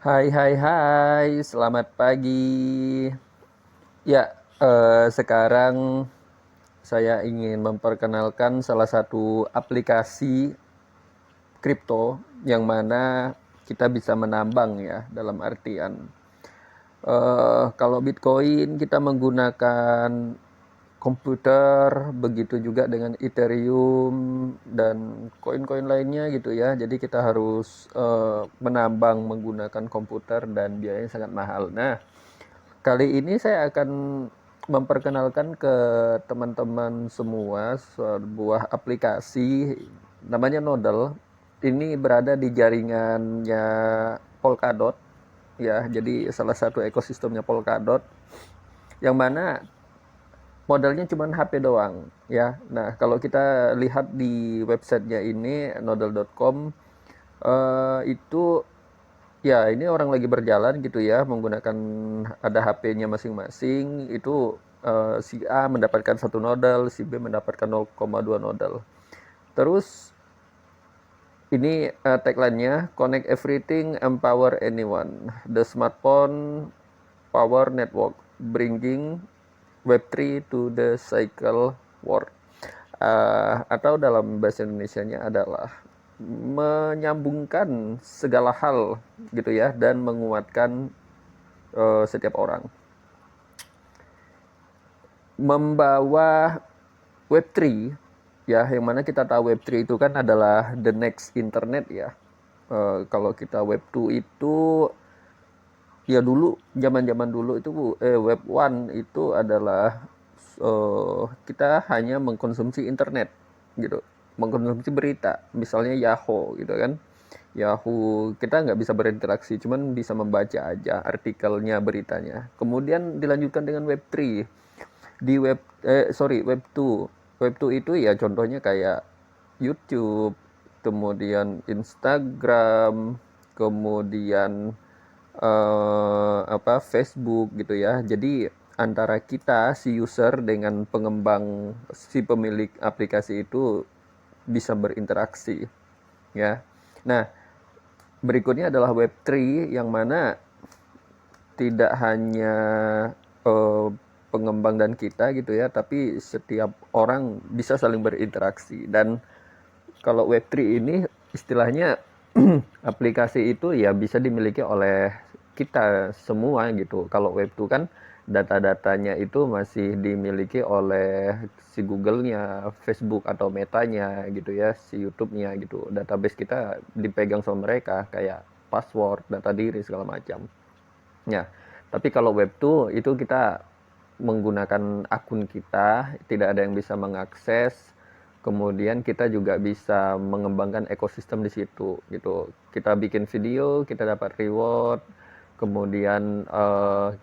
Hai hai hai, selamat pagi. Ya, sekarang saya ingin memperkenalkan salah satu aplikasi kripto yang mana kita bisa menambang ya, dalam artian kalau Bitcoin kita menggunakan komputer, begitu juga dengan Ethereum dan koin-koin lainnya gitu ya. Jadi kita harus menambang menggunakan komputer dan biayanya sangat mahal. Nah, kali ini saya akan memperkenalkan ke teman-teman semua sebuah aplikasi namanya Nodel. Ini berada di jaringannya Polkadot ya. Jadi salah satu ekosistemnya Polkadot yang mana modalnya cuma HP doang ya. Nah, kalau kita lihat di websitenya ini nodel.com itu ya, ini orang lagi berjalan gitu ya, menggunakan ada HP-nya masing-masing. Itu si A mendapatkan 1 nodal, si B mendapatkan 0,2 nodal. Terus ini tagline-nya Connect Everything, Empower Anyone. The Smartphone Power Network, Bringing Web3 to the Cycle World. Atau dalam bahasa Indonesianya adalah menyambungkan segala hal gitu ya, dan menguatkan setiap orang, membawa Web3 ya, yang mana kita tahu Web3 itu kan adalah the next internet ya. Kalau kita Web2 itu ya, dulu zaman-zaman dulu itu Web 1 itu adalah kita hanya mengkonsumsi internet gitu, mengkonsumsi berita, misalnya Yahoo gitu kan. Yahoo kita nggak bisa berinteraksi, cuman bisa membaca aja artikelnya, beritanya. Kemudian dilanjutkan dengan Web 3 di Web 2. Web 2 itu ya contohnya kayak YouTube, kemudian Instagram, kemudian Facebook gitu ya. Jadi antara kita si user dengan pengembang, si pemilik aplikasi itu bisa berinteraksi ya. Nah, berikutnya adalah Web3 yang mana tidak hanya eh, pengembang dan kita gitu ya, tapi setiap orang bisa saling berinteraksi. Dan kalau Web3 ini istilahnya aplikasi itu ya bisa dimiliki oleh kita semua gitu. Kalau Web2 kan data-datanya itu masih dimiliki oleh si Google-nya, Facebook atau Metanya gitu ya, si YouTube-nya gitu. Database kita dipegang sama mereka, kayak password, data diri segala macam. Ya, tapi kalau Web2 itu kita menggunakan akun kita, tidak ada yang bisa mengakses. Kemudian kita juga bisa mengembangkan ekosistem di situ gitu. Kita bikin video, kita dapat reward. Kemudian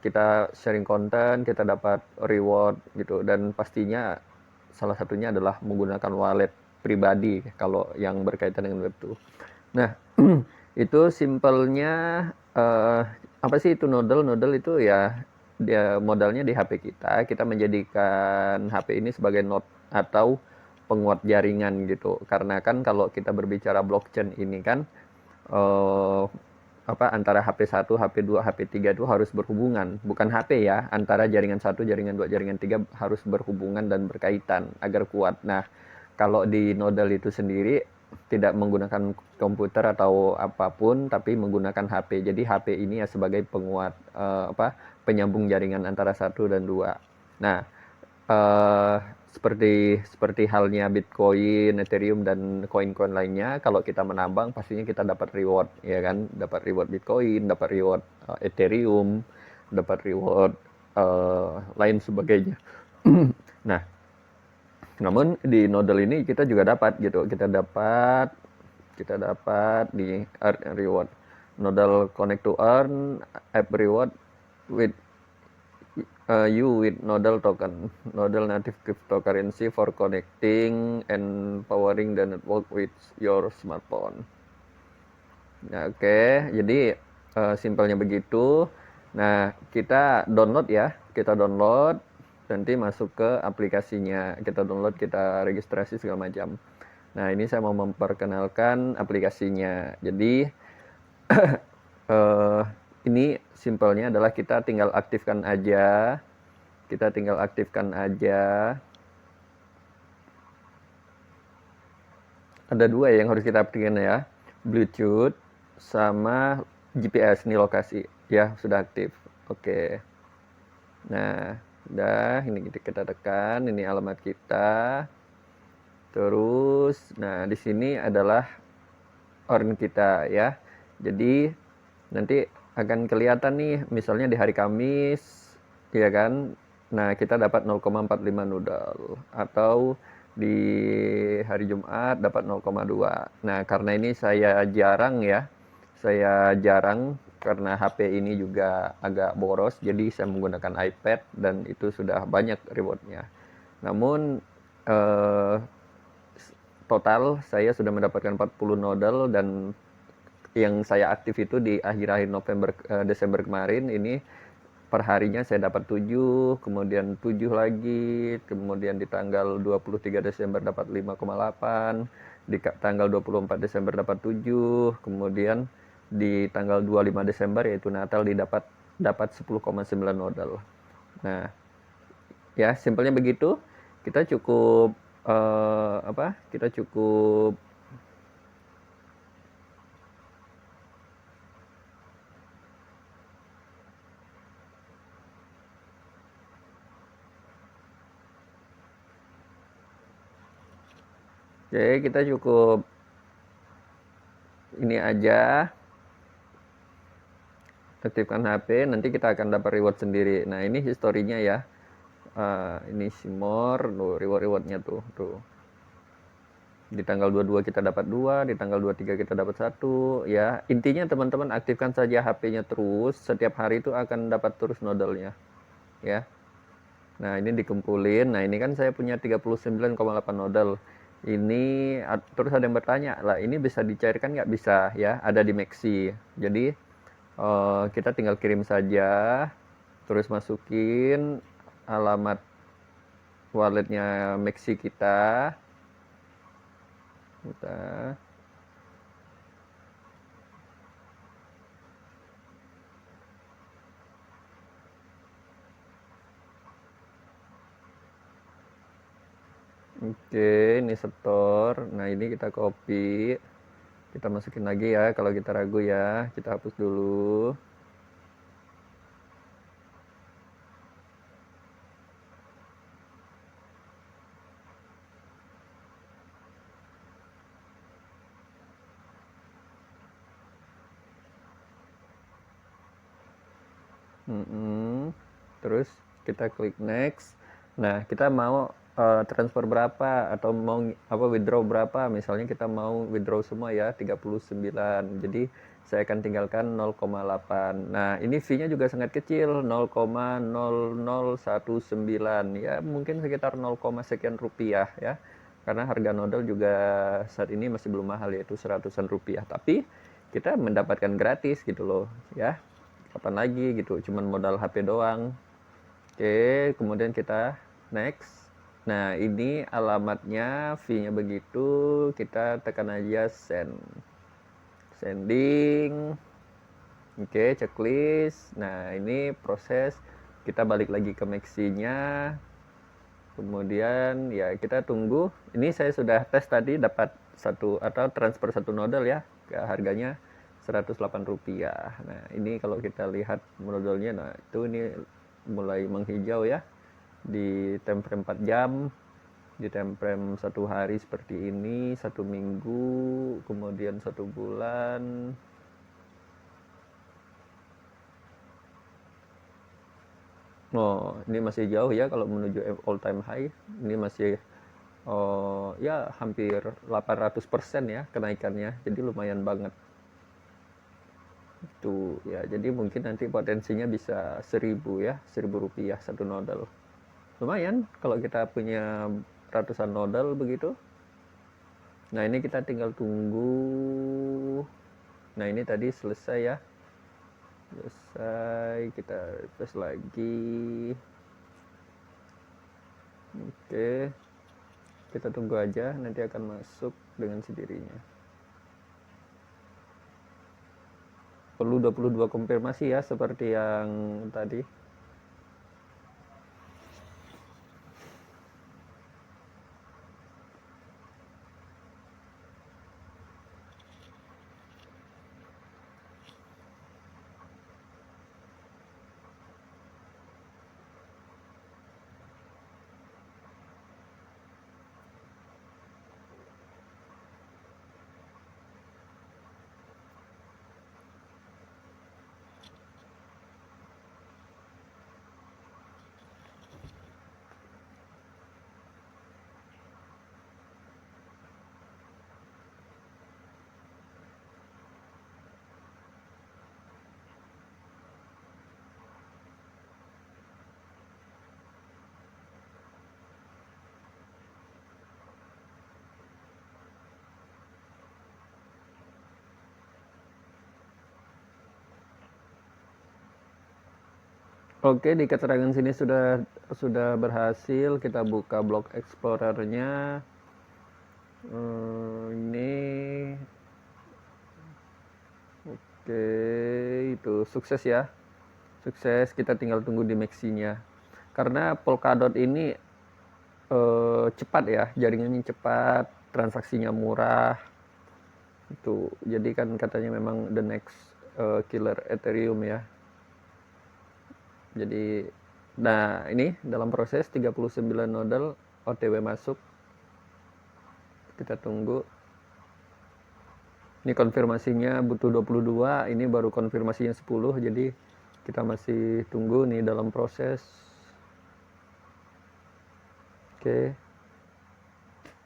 kita sharing konten, kita dapat reward gitu. Dan pastinya salah satunya adalah menggunakan wallet pribadi kalau yang berkaitan dengan Web2. Nah, itu simpelnya eh, apa sih itu nodal? Nodal itu ya dia modalnya di HP kita. Kita menjadikan HP ini sebagai node atau penguat jaringan gitu. Karena kan kalau kita berbicara blockchain ini kan eh, antara HP 1, HP 2, HP 3 itu harus berhubungan. Bukan HP ya, antara jaringan 1, jaringan 2, jaringan 3 harus berhubungan dan berkaitan agar kuat. Nah, kalau di nodal itu sendiri tidak menggunakan komputer atau apapun, tapi menggunakan HP. Jadi HP ini ya sebagai penguat penyambung jaringan antara 1 dan 2. Nah, eh, seperti seperti halnya Bitcoin, Ethereum dan koin-koin lainnya, kalau kita menambang pastinya kita dapat reward ya kan, dapat reward Bitcoin, dapat reward Ethereum, dapat reward lain sebagainya. Nah, namun di nodal ini kita juga dapat gitu, kita dapat di earn reward. Nodal connect to earn app reward with you with Nodal token, Nodal native cryptocurrency for connecting and powering the network with your smartphone. Nah, oke, jadi simpelnya begitu. Nah, kita download ya, kita download, nanti masuk ke aplikasinya, kita download, kita registrasi segala macam. Nah, ini saya mau memperkenalkan aplikasinya. Jadi eh, ini simpelnya adalah kita tinggal aktifkan aja. Kita tinggal aktifkan aja. Ada dua yang harus kita aktifkan ya. Bluetooth sama GPS nih lokasi. Ya, sudah aktif. Oke. Nah, udah ini kita tekan, ini alamat kita. Terus, nah di sini adalah organ kita ya. Jadi nanti akan kelihatan nih, misalnya di hari Kamis, ya kan. Nah, kita dapat 0,45 noodle atau di hari Jumat dapat 0,2. Nah, karena ini saya jarang ya. Saya jarang karena HP ini juga agak boros, jadi saya menggunakan iPad dan itu sudah banyak rewardnya. Namun eh, total saya sudah mendapatkan 40 nodal dan yang saya aktif itu di akhir-akhir Desember kemarin ini perharinya saya dapat 7, kemudian 7 lagi, kemudian di tanggal 23 Desember dapat 5,8, di tanggal 24 Desember dapat 7, kemudian di tanggal 25 Desember yaitu Natal dapat 10,9 nodal. Nah, ya simpelnya begitu. Kita cukup apa? Kita cukup Oke, kita cukup ini aja, aktifkan HP, nanti kita akan dapat reward sendiri. Nah, ini historinya ya. Ini Simor, tuh reward-rewardnya tuh. Di tanggal 22 kita dapat 2, di tanggal 23 kita dapat 1, ya. Intinya teman-teman aktifkan saja HP-nya terus, setiap hari itu akan dapat terus nodalnya, ya. Nah, ini dikumpulin. Nah, ini kan saya punya 39,8 nodal. Ini terus ada yang bertanya, lah ini bisa dicairkan nggak? Bisa ya, ada di Maxi. Jadi kita tinggal kirim saja, terus masukin alamat walletnya Maxi kita. Oke, ini store. Nah, ini kita copy. Kita masukin lagi ya, kalau kita ragu ya. Kita hapus dulu. Terus kita klik next. Nah, kita mau transfer berapa atau mau withdraw berapa? Misalnya kita mau withdraw semua ya 39. Jadi saya akan tinggalkan 0,8. Nah, ini fee-nya juga sangat kecil, 0,0019 ya, mungkin sekitar 0, sekian rupiah ya. Karena harga nodal juga saat ini masih belum mahal, yaitu seratusan rupiah. Tapi kita mendapatkan gratis gitu loh ya. Kapan lagi gitu, cuman modal HP doang. Oke, kemudian kita next. Nah, ini alamatnya, fee-nya begitu, kita tekan aja send. Sending. Oke, checklist. Nah, ini proses, kita balik lagi ke Maxi-nya. Kemudian ya kita tunggu. Ini saya sudah tes tadi dapat satu atau transfer satu nodal ya, harganya Rp108. Nah, ini kalau kita lihat nodalnya, nah itu ini mulai menghijau ya. Di time frame 4 jam, di time frame 1 hari seperti ini, 1 minggu, kemudian 1 bulan. Oh, ini masih jauh ya kalau menuju all time high. Ini masih ya hampir 800% ya kenaikannya. Jadi lumayan banget. Itu ya, jadi mungkin nanti potensinya bisa 1.000 ya, Rp1.000 satu nodal. Lumayan kalau kita punya ratusan nodal begitu. Nah, ini kita tinggal tunggu. Nah, ini tadi selesai ya. Selesai, kita refresh lagi. Oke, kita tunggu aja, nanti akan masuk dengan sendirinya. perlu 22 konfirmasi ya seperti yang tadi. Oke, di keterangan sini sudah berhasil. Kita buka Block Explorer-nya. Ini oke, itu sukses ya. Sukses, kita tinggal tunggu di Maxi-nya. Karena Polkadot ini cepat ya, jaringannya cepat, transaksinya murah. Itu. Jadi kan katanya memang the next killer Ethereum ya. Jadi nah ini dalam proses 39 nodal OTW masuk. Kita tunggu. Ini konfirmasinya butuh 22, ini baru konfirmasinya 10, jadi kita masih tunggu nih dalam proses. Oke.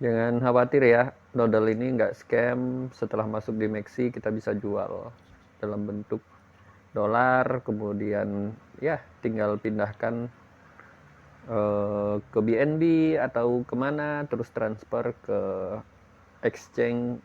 Jangan khawatir ya, nodal ini nggak scam. Setelah masuk di Maxi kita bisa jual dalam bentuk dolar, kemudian ya tinggal pindahkan ke BNB atau kemana, terus transfer ke exchange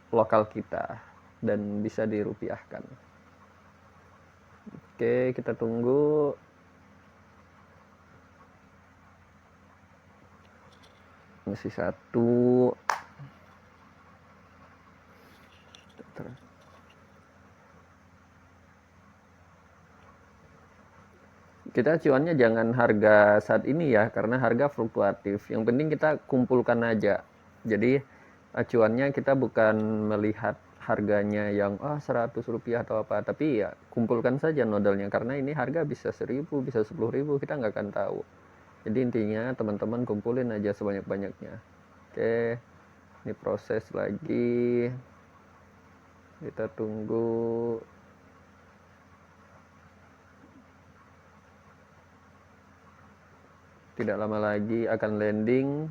lokal kita dan bisa dirupiahkan. Oke, kita tunggu. Masih satu. Kita acuannya jangan harga saat ini ya, karena harga fluktuatif. Yang penting kita kumpulkan aja. Jadi acuannya kita bukan melihat harganya yang 100 rupiah atau apa, tapi ya kumpulkan saja nodalnya, karena ini harga bisa 1000, bisa 10.000, kita nggak akan tahu. Jadi intinya teman-teman kumpulin aja sebanyak-banyaknya. Oke, ini proses lagi. Kita tunggu. Tidak lama lagi akan landing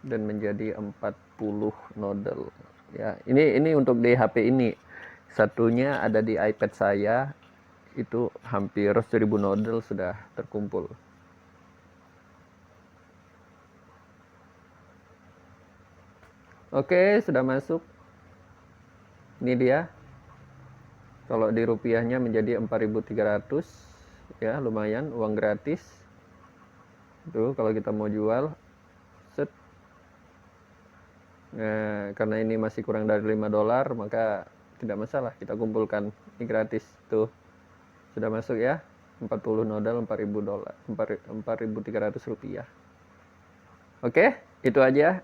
dan menjadi 40 nodal. Ya, ini untuk di HP ini. Satunya ada di iPad saya. Itu hampir 1000 nodal sudah terkumpul. Oke, sudah masuk. Ini dia. Kalau di rupiahnya menjadi 4.300, ya lumayan, uang gratis. Tuh, kalau kita mau jual, set. Nah, karena ini masih kurang dari 5 dolar, maka tidak masalah, kita kumpulkan. Ini gratis, tuh. Sudah masuk ya, 40 nodal, 4.000 dolar, 4.300 rupiah. Oke, itu aja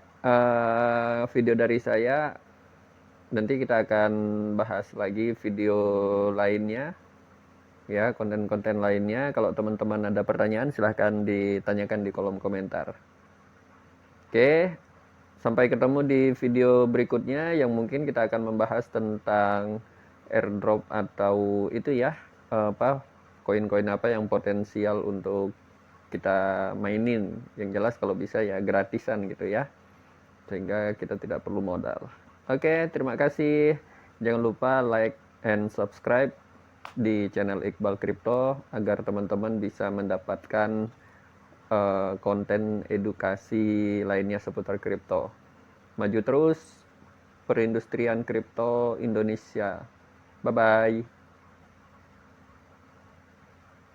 video dari saya. Nanti kita akan bahas lagi video lainnya. Ya, konten-konten lainnya. Kalau teman-teman ada pertanyaan, silahkan ditanyakan di kolom komentar. Oke, sampai ketemu di video berikutnya yang mungkin kita akan membahas tentang airdrop atau itu ya, koin-koin apa yang potensial untuk kita mainin. Yang jelas kalau bisa ya gratisan gitu ya, sehingga kita tidak perlu modal. Oke, terima kasih. Jangan lupa like and subscribe di channel Iqbal Crypto agar teman-teman bisa mendapatkan konten edukasi lainnya seputar kripto. Maju terus perindustrian kripto Indonesia. Bye bye.